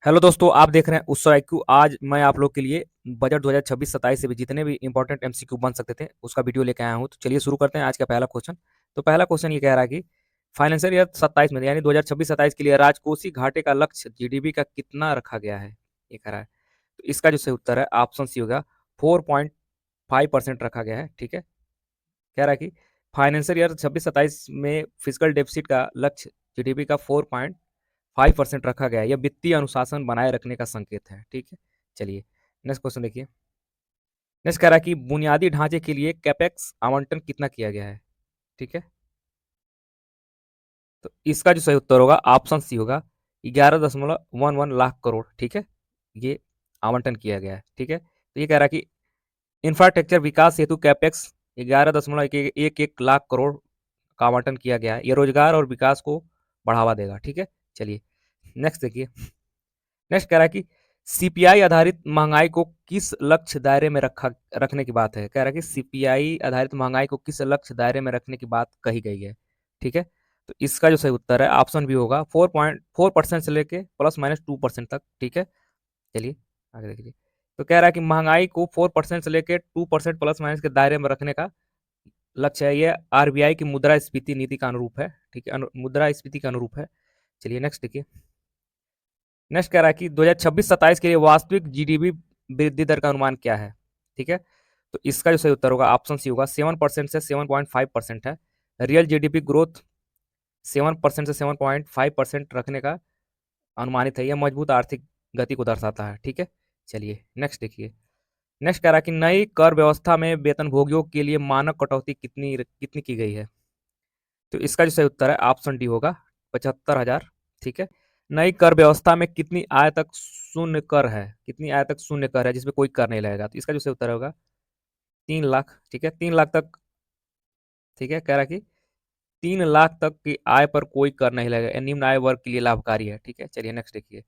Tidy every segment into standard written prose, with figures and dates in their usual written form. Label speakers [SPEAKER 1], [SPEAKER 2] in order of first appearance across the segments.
[SPEAKER 1] Hello दोस्तों, आप देख रहे हैं उत्सव आईक्यू। आज मैं आप लोग के लिए बजट 2026-27 से भी जितने भी इंपॉर्टेंट एमसीक्यू बन सकते थे उसका वीडियो लेके आया हूं। तो चलिए शुरू करते हैं आज का पहला क्वेश्चन। तो पहला क्वेश्चन ये कह रहा है कि फाइनेंशियल ईयर 27 में यानी 2026-27 के लिए राजकोषीय घाटे का लक्ष्य जीडीपी का कितना रखा गया है, ये कह रहा है। तो इसका जो सही उत्तर है ऑप्शन सी होगा, 4.5% रखा गया है। ठीक है, कह रहा है कि फाइनेंशियल ईयर 26-27 में फिजिकल डेफिसिट का लक्ष्य जीडीपी का 4.5% रखा गया है। यह वित्तीय अनुशासन बनाए रखने का संकेत है। ठीक है, चलिए नेक्स्ट क्वेश्चन देखिए। नेक्स्ट कह रहा है कि बुनियादी ढांचे के लिए कैपेक्स आवंटन कितना किया गया है। ठीक है, तो इसका जो सही उत्तर होगा ऑप्शन सी होगा, 11.11 लाख करोड़। ठीक है, ये आवंटन किया गया है। ठीक है, तो ये कह रहा है कि इंफ्रास्ट्रक्चर विकास हेतु कैपेक्स 11.11 लाख करोड़ का आवंटन किया गया है। यह रोजगार और विकास को बढ़ावा देगा। ठीक है, चलिए नेक्स्ट देखिए। नेक्स्ट कह रहा है कि सीपीआई आधारित महंगाई को किस लक्ष्य दायरे में रखने की बात है। कह रहा है कि सीपीआई आधारित महंगाई को किस लक्ष्य दायरे में रखने की बात कही गई है। ठीक है, तो इसका जो सही उत्तर है ऑप्शन बी होगा, 4.4% से लेके ±2% तक। ठीक है, चलिए आगे देखिए। तो कह रहा है कि महंगाई को 4% से लेके 2% प्लस माइनस के दायरे में रखने का लक्ष्य है। ये आरबीआई की मुद्रास्फीति नीति का अनुरूप है। ठीक है, मुद्रास्फीति का अनुरूप है। चलिए नेक्स्ट देखिए। नेक्स्ट कह रहा है कि 2026-27 के लिए वास्तविक जीडीपी वृद्धि दर का अनुमान क्या है। ठीक है, तो इसका जो सही उत्तर होगा ऑप्शन सी होगा, 7% से 7.5% है। रियल जीडीपी ग्रोथ 7% से 7.5% रखने का अनुमानित है। यह मजबूत आर्थिक गति को दर्शाता है। ठीक है, चलिए नेक्स्ट देखिए। नेक्स्ट कह रहा है कि नई कर व्यवस्था में वेतनभोगियों के लिए मानक कटौती कितनी कितनी की गई है। तो इसका जो सही उत्तर है ऑप्शन डी होगा, 75,000। ठीक है, नई कर व्यवस्था में कितनी आय तक शून्य कर है, कितनी आय तक शून्य कर है जिसमें कोई कर नहीं लगेगा। तो इसका जो सही उत्तर होगा 3 लाख। ठीक है, 3 लाख तक। ठीक है, कह रहा है कि 3 लाख तक की आय पर कोई कर नहीं लगेगा। यह निम्न आय वर्ग के लिए लाभकारी है। ठीक है, चलिए नेक्स्ट देखिए।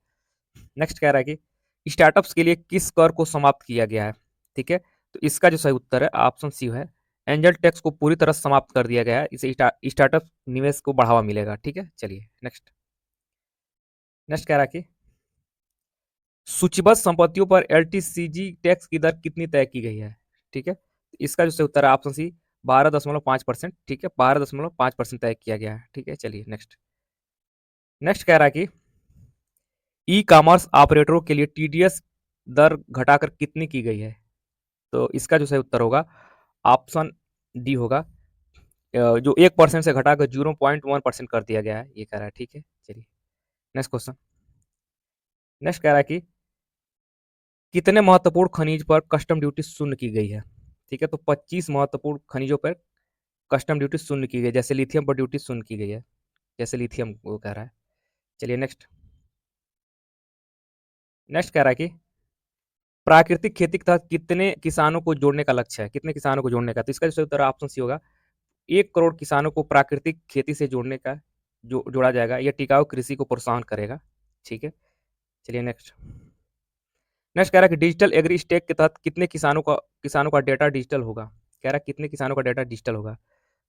[SPEAKER 1] नेक्स्ट कह रहा है कि स्टार्टअप्स के लिए किस कर को समाप्त किया गया है। ठीक है, तो इसका जो सही उत्तर है ऑप्शन सी है, एंजल टैक्स को पूरी तरह समाप्त कर दिया गया है। इसे स्टार्टअप निवेश को बढ़ावा मिलेगा। ठीक है, चलिए नेक्स्ट। नेक्स्ट कह रहा है कि सूचीबद्ध संपत्तियों पर एलटीसीजी टैक्स की दर कितनी तय की गई है। ठीक है, इसका जो सही उत्तर है ऑप्शन सी, 12.5%। ठीक है, 12.5% तय किया गया है। ठीक है, चलिए नेक्स्ट। नेक्स्ट कह रहा है कि ई कॉमर्स ऑपरेटरों के लिए टीडीएस दर घटाकर कितनी की गई है। तो इसका जो सही उत्तर होगा ऑप्शन डी होगा, जो 1% से घटाकर 0.1% कर दिया गया है, ये कह रहा है। ठीक है, चलिए नेक्स्ट क्वेश्चन। नेक्स्ट कह रहा है कि कितने महत्वपूर्ण खनिज पर कस्टम ड्यूटी शून्य की गई है। ठीक है, तो 25 महत्वपूर्ण खनिजों पर कस्टम ड्यूटी शून्य की गई, जैसे लिथियम पर ड्यूटी शून्य की गई है, जैसे लिथियम वो कह रहा है। चलिए नेक्स्ट। नेक्स्ट कह रहा है कि प्राकृतिक खेती के तहत कितने किसानों को जोड़ने का लक्ष्य है, कितने किसानों को जोड़ने का। तो इसका जो उत्तर ऑप्शन सी होगा, 1 करोड़ किसानों को प्राकृतिक खेती से जोड़ने का जोड़ा जाएगा। यह टिकाऊ कृषि को प्रोत्साहन करेगा। ठीक है, चलिए नेक्स्ट। नेक्स्ट कह रहा है कि डिजिटल एग्री स्टेक के तहत कितने किसानों का डेटा डिजिटल होगा। कह रहा है कितने किसानों का डेटा डिजिटल होगा।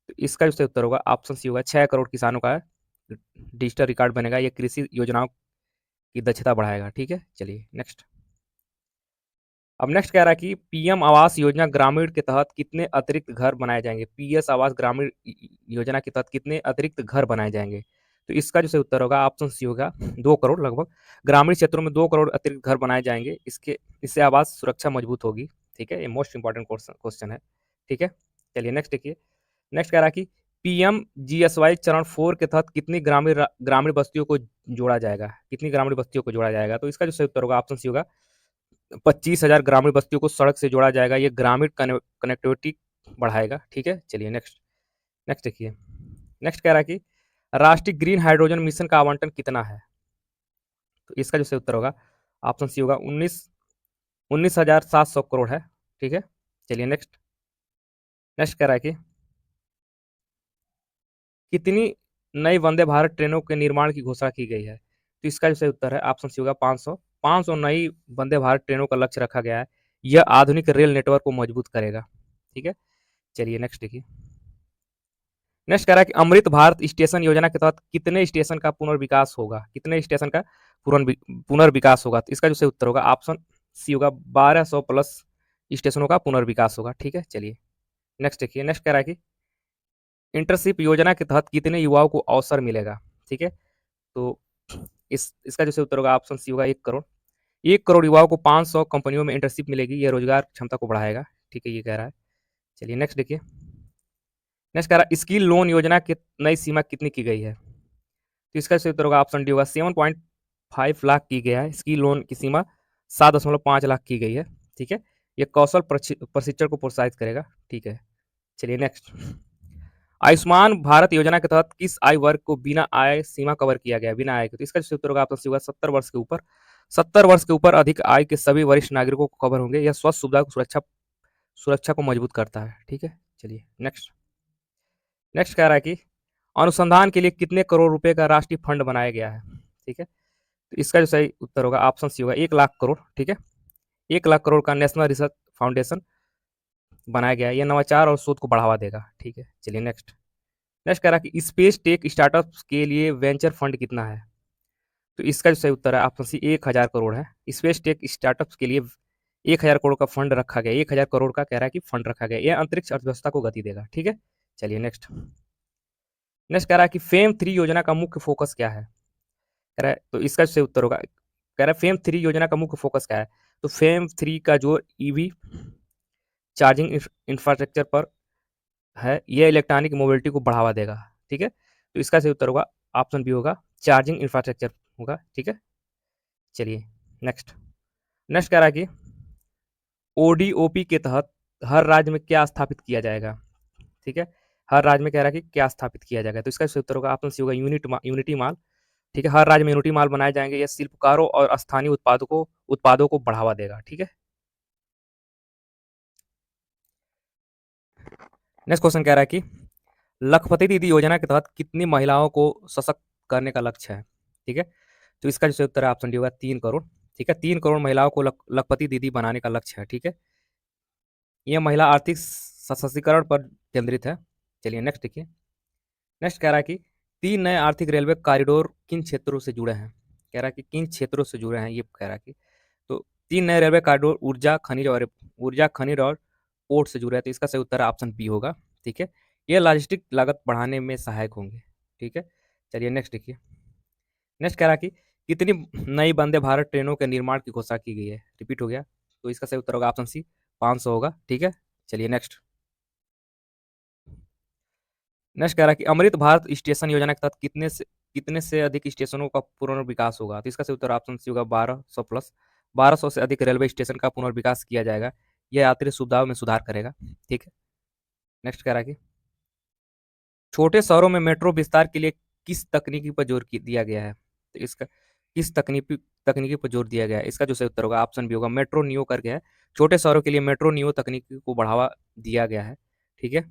[SPEAKER 1] तो इसका जो उत्तर होगा ऑप्शन सी होगा, 6 करोड़ किसानों का डिजिटल रिकॉर्ड बनेगा। यह कृषि योजनाओं की दक्षता बढ़ाएगा। ठीक है, चलिए नेक्स्ट। अब नेक्स्ट कह रहा है कि पीएम आवास योजना ग्रामीण के तहत कितने अतिरिक्त घर बनाए जाएंगे। पीएस आवास ग्रामीण योजना के तहत कितने अतिरिक्त घर बनाए जाएंगे। तो इसका जो सही उत्तर होगा ऑप्शन सी होगा, 2 करोड़ लगभग। ग्रामीण क्षेत्रों में 2 करोड़ अतिरिक्त घर बनाए जाएंगे। इससे आवास सुरक्षा मजबूत होगी। ठीक है, ये मोस्ट इंपॉर्टेंट क्वेश्चन है। ठीक है, चलिए नेक्स्ट देखिए। नेक्स्ट कह रहा है कि पीएम जीएसवाई चरण 4 के तहत कितनी ग्रामीण ग्रामीण बस्तियों को जोड़ा जाएगा, कितनी ग्रामीण बस्तियों को जोड़ा जाएगा। तो इसका जो सही उत्तर होगा ऑप्शन सी होगा, 25,000 ग्रामीण बस्तियों को सड़क से जोड़ा जाएगा। ये ग्रामीण कनेक्टिविटी बढ़ाएगा। ठीक है, चलिए नेक्स्ट। नेक्स्ट देखिए। नेक्स्ट कह रहा है कि राष्ट्रीय ग्रीन हाइड्रोजन मिशन का आवंटन कितना है। तो इसका जो सही उत्तर होगा ऑप्शन सी होगा, 19,700 करोड़ है। ठीक है, चलिए नेक्स्ट। नेक्स्ट कह रहा है कि कितनी नई वंदे भारत ट्रेनों के निर्माण की घोषणा की गई है। तो इसका जो सही उत्तर है ऑप्शन सी होगा, 500 नई वंदे भारत ट्रेनों का लक्ष्य रखा गया है। यह आधुनिक रेल नेटवर्क को मजबूत करेगा। ठीक है, चलिए नेक्स्ट देखिए। नेक्स्ट कह रहा है कि अमृत भारत स्टेशन योजना के तहत कितने स्टेशन का पुनर्विकास होगा, कितने स्टेशन का पुनर्विकास होगा? तो इसका जो सही उत्तर होगा ऑप्शन सी होगा, 1200 प्लस स्टेशनों का पुनर्विकास होगा। ठीक है, चलिए नेक्स्ट देखिए। नेक्स्ट कह रहा है कि इंटर्नशिप योजना के तहत कितने युवाओं को अवसर मिलेगा? ठीक है, तो इसका जो सही उत्तर होगा ऑप्शन सी होगा 1 करोड़। 1 करोड़ युवाओं को 500 कंपनियों में इंटर्नशिप मिलेगी, ये रोजगार क्षमता को बढ़ाएगा। ठीक है, ये कह रहा है। चलिए नेक्स्ट देखिए। नेक्स्ट कह रहा है स्किल लोन योजना की नई सीमा कितनी की गई है? तो इसका सही उत्तर होगा ऑप्शन डी होगा, 7.5 लाख की गया है। स्किल लोन की सीमा 7.5 लाख की गई है। ठीक है, ये कौशल प्रशिक्षण को प्रोत्साहित करेगा। ठीक है, चलिए नेक्स्ट। आयुष्मान भारत योजना के तहत किस आयु वर्ग को बिना आय सीमा कवर किया गया? बिना आय के, तो इसका उत्तर होगा आपका 70 वर्ष के ऊपर। 70 वर्ष के ऊपर अधिक आय के सभी वरिष्ठ नागरिकों को कवर होंगे। यह स्वास्थ्य सुविधा को सुरक्षा को मजबूत करता है। ठीक है, चलिए नेक्स्ट। नेक्स्ट कह रहा है कि अनुसंधान के लिए कितने करोड़ रुपए का राष्ट्रीय फंड बनाया गया है? ठीक है, तो इसका जो सही उत्तर होगा ऑप्शन सी होगा, 1 लाख करोड़। ठीक है, 1 लाख करोड़ का नेशनल रिसर्च फाउंडेशन बनाया गया है। यह नवाचार और शोध को बढ़ावा देगा। ठीक है, चलिए नेक्स्ट। नेक्स्ट कह रहा है कि स्पेस टेक स्टार्टअप्स के लिए वेंचर फंड कितना है? तो इसका जो सही उत्तर है ऑप्शन सी 1,000 करोड़ है। स्पेस टेक स्टार्टअप्स के लिए 1,000 करोड़ का फंड रखा गया। 1,000 करोड़ का कह रहा है कि फंड रखा गया, यह अंतरिक्ष अर्थव्यवस्था को गति देगा। ठीक है, चलिए नेक्स्ट। नेक्स्ट कह रहा है कि फेम 3 योजना का मुख्य फोकस क्या है? कह रहा है, तो इसका जो सही उत्तर होगा, कह रहा है फेम 3 योजना का मुख्य फोकस क्या है? तो फेम 3 का जो ईवी चार्जिंग इंफ्रास्ट्रक्चर पर है, यह इलेक्ट्रॉनिक मोबिलिटी को बढ़ावा देगा। ठीक है, तो इसका सही उत्तर होगा ऑप्शन बी होगा, चार्जिंग इंफ्रास्ट्रक्चर होगा। ठीक है, चलिए नेक्स्ट। नेक्स्ट कह रहा है कि ओडीओपी के तहत हर राज्य में क्या स्थापित किया जाएगा? ठीक है, हर राज्य में कह रहा है कि क्या स्थापित किया जाएगा? तो इसका सही उत्तर होगा ऑप्शन सी होगा, यूनिटी माल। ठीक है, हर राज्य में यूनिटी माल बनाए जाएंगे। यह शिल्पकारों और स्थानीय उत्पादों को बढ़ावा देगा। ठीक है, नेक्स्ट क्वेश्चन कह रहा है कि लखपति दीदी योजना के तहत कितनी महिलाओं को सशक्त करने का लक्ष्य है? ठीक है, तो इसका जो सही उत्तर है ऑप्शन डी होगा, 3 करोड़। ठीक है, 3 करोड़ महिलाओं को लखपति दीदी बनाने का लक्ष्य है। ठीक है, यह महिला आर्थिक सशक्तिकरण पर केंद्रित है। चलिए नेक्स्ट देखिए। नेक्स्ट कह रहा है कि 3 नए आर्थिक रेलवे कॉरिडोर किन क्षेत्रों से जुड़े हैं? कह रहा है कि किन क्षेत्रों से जुड़े हैं, ये कह रहा है कि तो 3 नए रेलवे कॉरिडोर ऊर्जा खनिज और पोर्ट से जुड़े हैं। तो इसका सही उत्तर ऑप्शन बी होगा। ठीक है, ये लॉजिस्टिक लागत बढ़ाने में सहायक होंगे। ठीक है, चलिए नेक्स्ट देखिए। नेक्स्ट कह रहा है कि कितनी नई वंदे भारत ट्रेनों के निर्माण की घोषणा की गई है? रिपीट हो गया, तो इसका सही उत्तर होगा ऑप्शन सी, 500 होगा। ठीक है, चलिए नेक्स्ट। नेक्स्ट कह रहा है कि अमृत भारत स्टेशन योजना के तहत कितने से अधिक स्टेशनों का पुनर्विकास होगा? तो इसका सही उत्तर ऑप्शन सी होगा, 1200 प्लस। 1200 से अधिक रेलवे स्टेशन का पुनर्विकास किया जाएगा। यह यात्री सुविधाओं में सुधार करेगा। ठीक है, नेक्स्ट कह रहा है कि छोटे शहरों में मेट्रो विस्तार के लिए किस तकनीकी पर दिया गया है? तो इसका किस तकनीकी पर जोर दिया गया है? इसका जो सही उत्तर होगा ऑप्शन बी होगा, मेट्रो नियो करके है। छोटे शहरों के लिए मेट्रो नियो तकनीकी को बढ़ावा दिया गया है। ठीक है,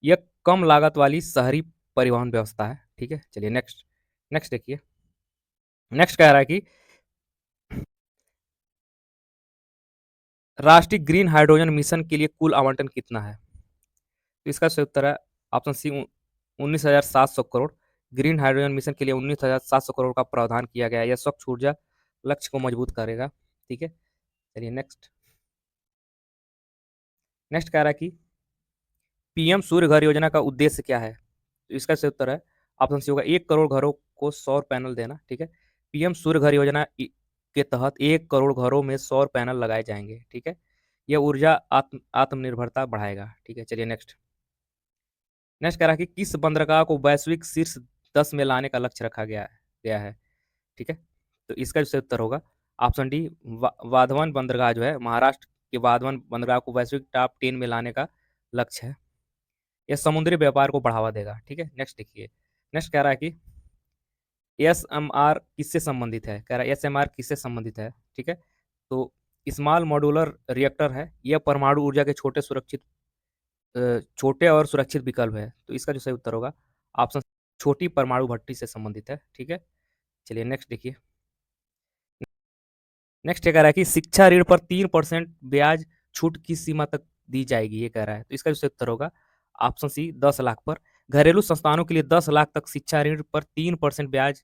[SPEAKER 1] यह कम लागत वाली शहरी परिवहन व्यवस्था है। ठीक है, चलिए नेक्स्ट। नेक्स्ट देखिए। नेक्स्ट कह रहा है कि राष्ट्रीय ग्रीन हाइड्रोजन मिशन के लिए कुल आवंटन कितना है? तो इसका सही उत्तर है option C, 19,700 crore. Green hydrogen mission के लिए 19,700 करोड़ का प्रावधान किया गया है। यह स्वच्छ ऊर्जा लक्ष्य को मजबूत करेगा। ठीक है, चलिए नेक्स्ट। नेक्स्ट कह रहा है कि पीएम सूर्य घर योजना का उद्देश्य क्या है? तो इसका सही उत्तर है ऑप्शन सी होगा, 1 करोड़ घरों को सौर पैनल देना। ठीक है, पीएम सूर्य घर योजना के तहत 1 करोड़ घरों में सौर पैनल लगाए जाएंगे। ठीक है, यह ऊर्जा आत्मनिर्भरता बढ़ाएगा। ठीक है, चलिए नेक्स्ट। नेक्स्ट कह रहा है कि किस बंदरगाह को वैश्विक शीर्ष 10 में लाने का लक्ष्य रखा गया है? ठीक है, तो इसका जो सही उत्तर होगा ऑप्शन डी, वाधवन बंदरगाह जो है, महाराष्ट्र के वाधवन बंदरगाह को वैश्विक टॉप 10 में लाने का लक्ष्य है। यह समुद्री व्यापार को बढ़ावा देगा। ठीक है, नेक्स्ट देखिए। नेक्स्ट कह रहा है कि एसएमआर किससे संबंधित है? कह रहा है एसएमआर किससे संबंधित है? ठीक है, तो स्मॉल मॉड्यूलर रिएक्टर है। यह परमाणु ऊर्जा के छोटे और सुरक्षित विकल्प है। तो इसका जो सही उत्तर होगा ऑप्शन, छोटी परमाणु भट्टी से संबंधित है। ठीक है, चलिए नेक्स्ट देखिए। नेक्स्ट ये कह रहा है कि शिक्षा ऋण पर 3% ब्याज छूट किस सीमा तक दी जाएगी? ये कह रहा है, तो इसका जो सही उत्तर होगा ऑप्शन सी, 10 लाख पर। घरेलू संस्थानों के लिए 10 लाख तक शिक्षा ऋण पर 3% ब्याज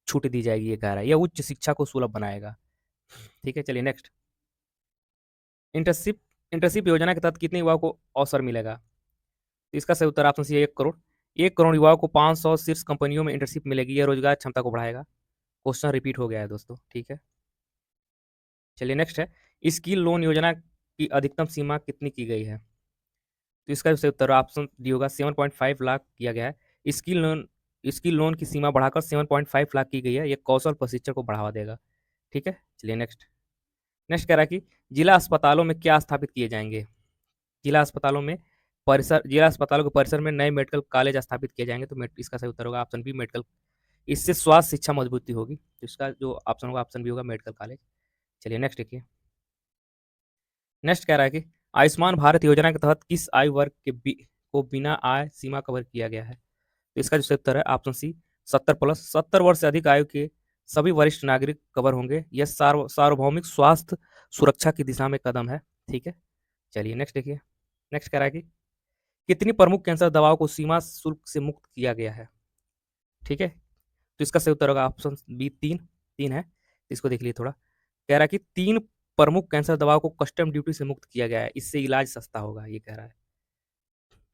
[SPEAKER 1] छूट दी जाएगी, ये कह रहा है। यह उच्च शिक्षा को सुलभ बनाएगा। ठीक है, चलिए नेक्स्ट। इंटर्नशिप इंटर्नशिप योजना के तहत कितने युवाओं को अवसर मिलेगा? तो इसका सही उत्तर ऑप्शन सी है 1 करोड़। 1 करोड़ युवाओं को 500 शीर्ष कंपनियों में इंटर्नशिप मिलेगी। यह रोजगार क्षमता को बढ़ाएगा। क्वेश्चन रिपीट हो गया है दोस्तों, ठीक है। चलिए नेक्स्ट है, स्किल लोन योजना की अधिकतम सीमा कितनी की गई है? तो इसका सही उत्तर ऑप्शन डी होगा, 7.5 लाख किया गया है। स्किल लोन की सीमा बढ़ाकर 7.5 लाख की गई है। यह कौशल प्रशिक्षण को बढ़ावा देगा। ठीक है, चलिए नेक्स्ट। नेक्स्ट कह रहा है कि जिला अस्पतालों में क्या स्थापित किए जाएंगे? जिला अस्पतालों के परिसर में नए मेडिकल कॉलेज स्थापित किए जाएंगे। तो इसका सही उत्तर होगा ऑप्शन बी, मेडिकल। इससे स्वास्थ्य शिक्षा मजबूती होगी। तो इसका जो ऑप्शन होगा, ऑप्शन बी होगा, मेडिकल कॉलेज। चलिए नेक्स्ट देखिए। नेक्स्ट कह रहा है कि आयुष्मान भारत योजना के तहत किस आयु वर्ग को बिना आय सीमा कवर किया गया है? तो इसका जो सही उत्तर है ऑप्शन सी, 70+। 70 वर्ष से अधिक आयु के सभी वरिष्ठ नागरिक कवर होंगे। यह सार्वभौमिक स्वास्थ्य सुरक्षा की दिशा में कदम है। ठीक है, चलिए नेक्स्ट देखिए। नेक्स्ट कह रहा है कि कितनी प्रमुख कैंसर दवाओं को सीमा शुल्क से मुक्त किया गया है? ठीक है, तो इसका सही उत्तर होगा ऑप्शन बी, 3 है। इसको देख लीजिए थोड़ा। कह रहा है कि 3 प्रमुख कैंसर दवाओं को कस्टम ड्यूटी से मुक्त किया गया है। इससे इलाज सस्ता होगा, ये कह रहा है।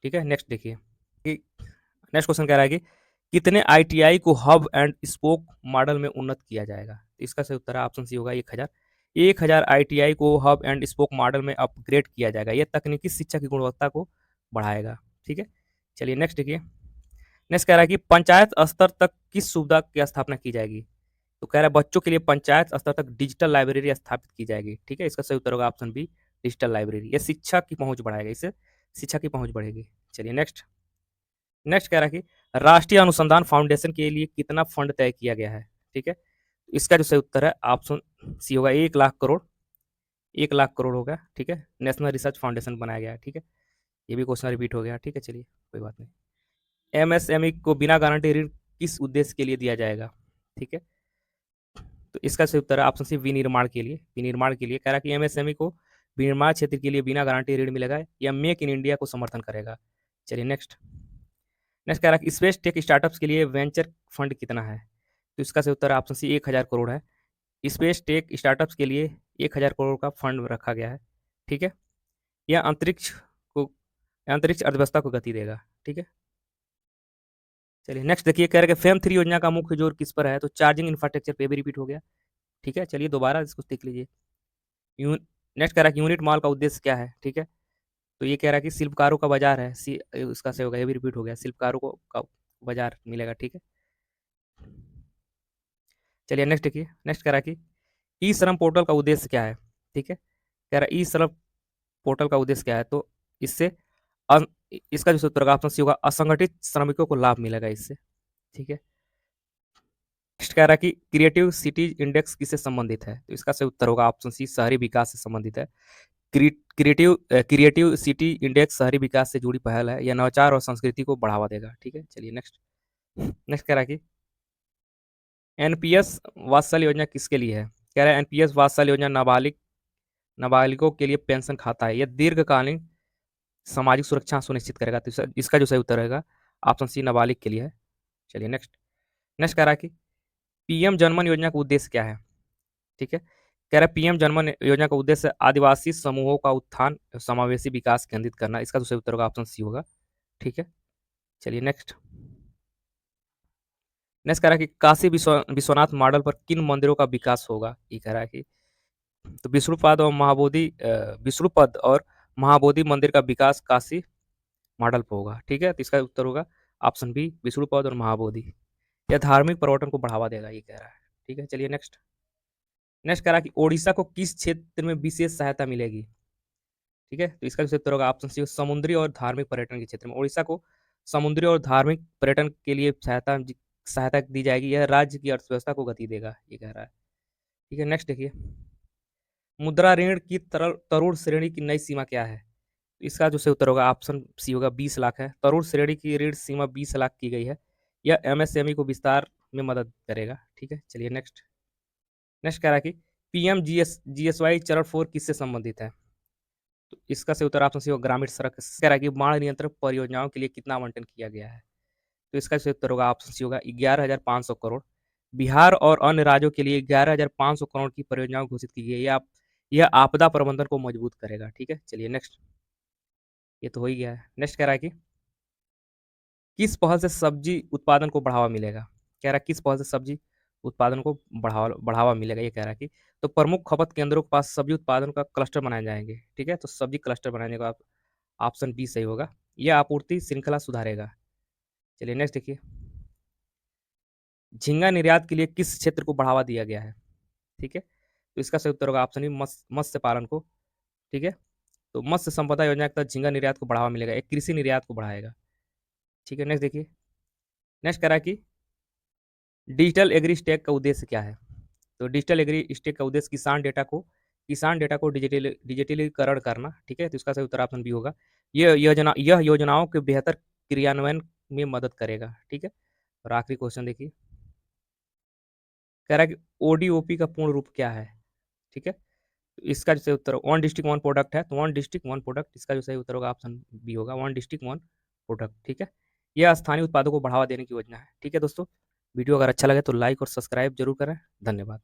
[SPEAKER 1] ठीक है, नेक्स्ट देखिए। नेक्स्ट क्वेश्चन कह रहा है कि कितने आईटीआई को हब एंड स्पोक मॉडल में उन्नत किया जाएगा? इसका सही उत्तर है ऑप्शन सी होगा, 1000। 1000 आईटीआई को हब एंड स्पोक मॉडल में अपग्रेड किया जाएगा। यह तकनीकी शिक्षा की गुणवत्ता को बढ़ाएगा। ठीक है, चलिए नेक्स्ट देखिए। नेक्स्ट कह रहा है कि पंचायत स्तर तक किस सुविधा की स्थापना की जाएगी? तो कह रहा है बच्चों के लिए पंचायत स्तर तक डिजिटल लाइब्रेरी स्थापित की जाएगी। ठीक है, इसका सही उत्तर होगा ऑप्शन बी, डिजिटल लाइब्रेरी। यह शिक्षा की पहुंच बढ़ाएगा, इससे शिक्षा की पहुंच बढ़ेगी। चलिए नेक्स्ट। नेक्स्ट कह रहा है कि राष्ट्रीय अनुसंधान फाउंडेशन के लिए कितना फंड तय किया गया है? ठीक है, इसका जो सही उत्तर है ऑप्शन सी होगा, 1 लाख करोड़। 1 लाख करोड़ होगा। ठीक है, नेशनल रिसर्च फाउंडेशन बनाया गया है। ठीक है, ये भी क्वेश्चन रिपीट हो गया। ठीक है, चलिए कोई बात नहीं। एमएसएमई को बिना गारंटी ऋण किस उद्देश्य के लिए दिया जाएगा? ठीक है, तो इसका सही उत्तर है ऑप्शन सी, विनिर्माण के लिए। विनिर्माण के लिए कह रहा है कि एमएसएमई को विनिर्माण क्षेत्र के लिए बिना गारंटी ऋण मिलेगा। या मेक इन इंडिया को समर्थन करेगा। चलिए नेक्स्ट। नेक्स्ट कह रहा है कि स्पेस टेक स्टार्टअप्स के लिए वेंचर फंड कितना है? तो इसका सही उत्तर है ऑप्शन सी, 1000 करोड़ है। स्पेस टेक स्टार्टअप्स के लिए 1000 करोड़ का फंड रखा गया है। ठीक है, यह को अंतरिक्ष अर्थव्यवस्था को गति देगा। ठीक है, चलिए नेक्स्ट देखिए। कह रहे हैं कि फेम 3 योजना का मुख्य जोर किस पर है? तो चार्जिंग इंफ्रास्ट्रक्चर पे भी रिपीट हो गया। ठीक है, चलिए दोबारा इसको देख लीजिए। नेक्स्ट कह रहा है कि यूनिट मॉल का उद्देश्य क्या है? ठीक है, तो ये कह रहा है कि शिल्पकारों का बाजार है। इसका सही होगा, ये भी रिपीट हो गया, शिल्पकारों को का बाजार मिलेगा। ठीक है, चलिए नेक्स्ट देखिए। नेक्स्ट कह रहा है कि ई श्रम पोर्टल का उद्देश्य क्या है? ठीक है, कह रहा है ई श्रम पोर्टल का उद्देश्य क्या है? तो इससे अन, इसका जो उत्तर ऑप्शन सी होगा, असंगठित श्रमिकों को लाभ मिलेगा इससे। ठीक है, नेक्स्ट कह रहा है कि क्रिएटिव सिटीज इंडेक्स किससे संबंधित है? तो इसका सही उत्तर होगा ऑप्शन सी, शहरी विकास से संबंधित है। क्रिएटिव सिटी इंडेक्स शहरी विकास से जुड़ी पहल है। यह नवाचार और संस्कृति को बढ़ावा देगा। ठीक है, चलिए नेक्स्ट। नेक्स्ट कह रहा है कि एनपीएस वात्सल्य योजना किसके लिए है? कह रहा है एनपीएस वात्सल्य योजना नाबालिगों के लिए पेंशन खाता है। यह दीर्घकालीन सामाजिक सुरक्षा सुनिश्चित करेगा। तो इसका जो सही उत्तर रहेगा ऑप्शन सी, नाबालिग के लिए है। चलिए नेक्स्ट। नेक्स्ट कह रहा है कि पीएम जनमन योजना का उद्देश्य क्या है? ठीक है, कह रहा है पीएम जनमन योजना का उद्देश्य आदिवासी समूहों का उत्थान, समावेशी विकास केंद्रित करना। इसका जो सही उत्तर होगा ऑप्शन सी होगा। ठीक है, चलिए नेक्स्ट। नेक्स्ट कह रहा है कि काशी विश्वनाथ मॉडल पर किन मंदिरों का विकास होगा? ये कह रहा है कि तो विष्णुपद और महाबोधि मंदिर का विकास काशी मॉडल पर होगा। ठीक है, तो इसका उत्तर होगा ऑप्शन बी, विष्णुपद और महाबोधि। यह धार्मिक पर्यटन को बढ़ावा देगा, ये कह रहा है। ठीक है, चलिए नेक्स्ट। नेक्स्ट कह रहा है कि ओडिशा को किस क्षेत्र में विशेष सहायता मिलेगी? ठीक है, तो इसका उत्तर होगा ऑप्शन सी, समुद्री और धार्मिक पर्यटन के क्षेत्र में ओडिशा को समुद्री और धार्मिक पर्यटन के लिए सहायता दी जाएगी। यह राज्य की अर्थव्यवस्था को गति देगा, ये कह रहा है। ठीक है, नेक्स्ट देखिए। मुद्रा ऋण की तरुण श्रेणी की नई सीमा क्या है? इसका जो सही उत्तर होगा ऑप्शन सी होगा, 20 लाख है। तरुण श्रेणी की ऋण सीमा 20 लाख की गई है। यह एमएसएमई को विस्तार में मदद करेगा। ठीक है, चलिए नेक्स्ट। नेक्स्ट कह रहा है कि पीएम जीएसवाई चरण 4 किससे संबंधित है? तो इसका सही उत्तर ऑप्शन सी होगा, ग्रामीण सड़क। कह रहा है कि बाढ़ नियंत्रण परियोजनाओं के लिए कितना आवंटन किया गया है? तो इसका सही उत्तर होगा ऑप्शन सी होगा 11,500 करोड़। बिहार और अन्य राज्यों के लिए 11,500 करोड़ की परियोजनाओं घोषित की गई है। यह आपदा प्रबंधन को मजबूत करेगा। ठीक है, चलिए नेक्स्ट। ये तो हो ही गया है। नेक्स्ट कह रहा है कि किस पहल से सब्जी उत्पादन को बढ़ावा मिलेगा? कह रहा है किस पहल से सब्जी उत्पादन को बढ़ावा बढ़ावा मिलेगा, ये कह रहा है कि तो प्रमुख खपत केंद्रों के पास सब्जी उत्पादन का क्लस्टर बनाए जाएंगे। ठीक है, तो सब्जी क्लस्टर बनाने का ऑप्शन बी सही होगा। यह आपूर्ति श्रृंखला सुधारेगा। चलिए नेक्स्ट देखिए, झींगा निर्यात के लिए किस क्षेत्र को बढ़ावा दिया गया है? ठीक है, तो इसका सही उत्तर होगा ऑप्शन बी मत्स्य पालन को। ठीक है, तो मत्स्य संपदा योजना के तहत झींगा निर्यात को बढ़ावा मिलेगा, एक कृषि निर्यात को बढ़ाएगा। ठीक है, नेक्स्ट देखिए। नेक्स्ट कह रहा है कि डिजिटल एग्री स्टेक का उद्देश्य क्या है? तो डिजिटल एग्री स्टेक का उद्देश्य किसान डेटा को डिजिटलीकरण करना। ठीक है, तो इसका सही उत्तर ऑप्शन बी होगा। यह योजनाओं के बेहतर क्रियान्वयन में मदद करेगा। ठीक है, और आखिरी क्वेश्चन देखिए, कह रहा है कि ओडीओपी का पूर्ण रूप क्या है? ठीक है, तो इसका जो सही उत्तर वन डिस्ट्रिक्ट वन प्रोडक्ट है, तो वन डिस्ट्रिक्ट वन प्रोडक्ट, इसका जो सही उत्तर होगा ऑप्शन बी होगा, वन डिस्ट्रिक्ट वन प्रोडक्ट। ठीक है, यह स्थानीय उत्पादों को बढ़ावा देने की योजना है। ठीक है दोस्तों, वीडियो अगर अच्छा लगे तो लाइक और सब्सक्राइब जरूर करें। धन्यवाद।